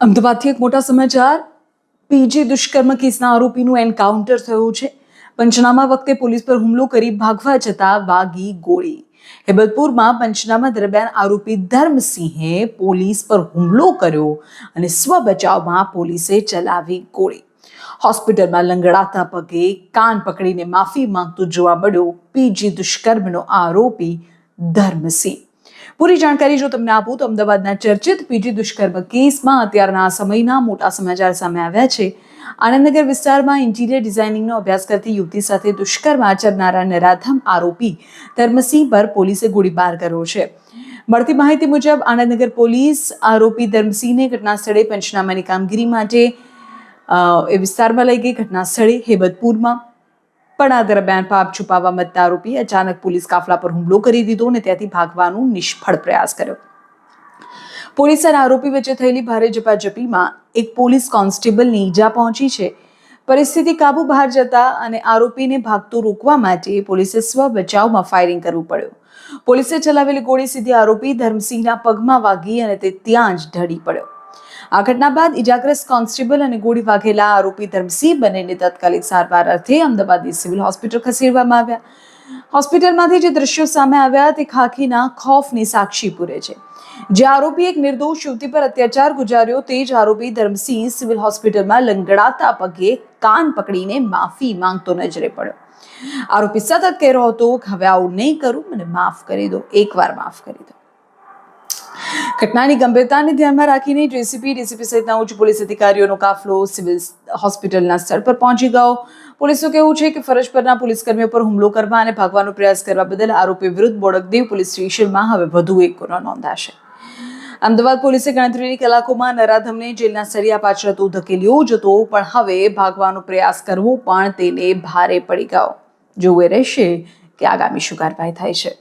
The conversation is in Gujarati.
અમદાવાદથી એક મોટા સમાચાર. પીજી દુષ્કર્મ કેસના આરોપીનું એન્કાઉન્ટર થયું છે. પંચનામા વખતે પોલીસ પર હુમલો કરી ભાગવા જતા વાગી ગોળી. હેબતપુરમાં પંચનામા દરમિયાન આરોપી ધર્મસિંહે પોલીસ પર હુમલો કર્યો અને સ્વ બચાવમાં પોલીસે ચલાવી ગોળી. હોસ્પિટલમાં લંગડાતા પગે કાન પકડીને માફી માંગતો જોવા મળ્યો પીજી દુષ્કર્મનો આરોપી ધર્મસિંહ. પૂરી જાણકારી જો તમને આપું તો અમદાવાદના ચર્ચિત પીજી દુષ્કર્મ કેસમાં અત્યારના સમયના મોટા સમાચાર સામે આવ્યા છે. આનંદનગર વિસ્તારમાં ઇન્ટિરિયર ડિઝાઇનિંગનો અભ્યાસ કરતી યુવતી સાથે દુષ્કર્મ આચરનારા નરાધમ આરોપી ધર્મસિંહ પર પોલીસે ગોળીબાર કર્યો છે. મળતી માહિતી મુજબ આનંદનગર પોલીસ આરોપી ધર્મસિંહને ઘટના સ્થળે પંચનામાની કામગીરી માટે એ વિસ્તારમાં લઈ ગઈ. ઘટના સ્થળે હેબતપુરમાં પણ આ દરમિયાન પાપ છુપાવવા મતતા આરોપી અચાનક પોલીસ કાફલા પર હુમલો કરી દીધો અને ત્યાંથી ભાગવાનો નિષ્ફળ પ્રયાસ કર્યો. પોલીસ અને આરોપી વચ્ચે થયેલી ભારે ઝપાઝપીમાં એક પોલીસ કોન્સ્ટેબલની ઈજા પહોંચી છે. પરિસ્થિતિ કાબુ બહાર જતા અને આરોપીને ભાગતો રોકવા માટે પોલીસે સ્વ બચાવમાં ફાયરિંગ કરવું પડ્યું. પોલીસે ચલાવેલી ગોળી સીધી આરોપી ધર્મસિંહના પગમાં વાગી અને તે ત્યાં જ ઢળી પડ્યો. આ ઘટના બાદ ઇજાગ્રસ્ત કોન્સ્ટેબલ અને ગોળી વાગેલા આરોપી ધર્મસિંહ બંનેને તાત્કાલિક સારવાર અર્થે અમદાવાદની સિવિલ હોસ્પિટલ ખસેડવામાં આવ્યા. હોસ્પિટલમાંથી જે દ્રશ્યો સામે આવ્યા તે ખાખીના ખૌફની સાક્ષી પૂરે છે. જે આરોપી એક નિર્દોષ યુવતી પર અત્યાચાર ગુજાર્યો તે જ આરોપી ધર્મસિંહ સિવિલ હોસ્પિટલમાં લંગડાતા પગે કાન પકડીને માફી માંગતો નજરે પડ્યો. આરોપી સતત કહેતો હતો કે હવે આવું નહીં કરું, મને માફ કરી દો, એકવાર માફ કરી દો. ઘટનાની ગંભીરતાને ધ્યાનમાં રાખીને ડીસીપી સહિતના ઉચ્ચ પોલીસ અધિકારીઓનો કાફલો સિવિલ હોસ્પિટલના સ્થળ પર પહોંચી ગયો. પોલીસનું કહેવું છે કે ફરજ પરના પોલીસકર્મીઓ પર હુમલો કરવા અને ભાગવાનો પ્રયાસ કરવા બદલ આરોપી વિરુદ્ધ બોડકદેવ પોલીસ સ્ટેશનમાં હવે વધુ એક ગુનો નોંધાશે. અમદાવાદ પોલીસે ગણતરીની કલાકોમાં નરાધમને જેલના સળિયા પાછળ તો ધકેલ્યો જતો, પણ હવે ભાગવાનો પ્રયાસ કરવો પણ તેને ભારે પડી ગયો. જોવું રહેશે કે આગામી શું કાર્યવાહી થાય છે.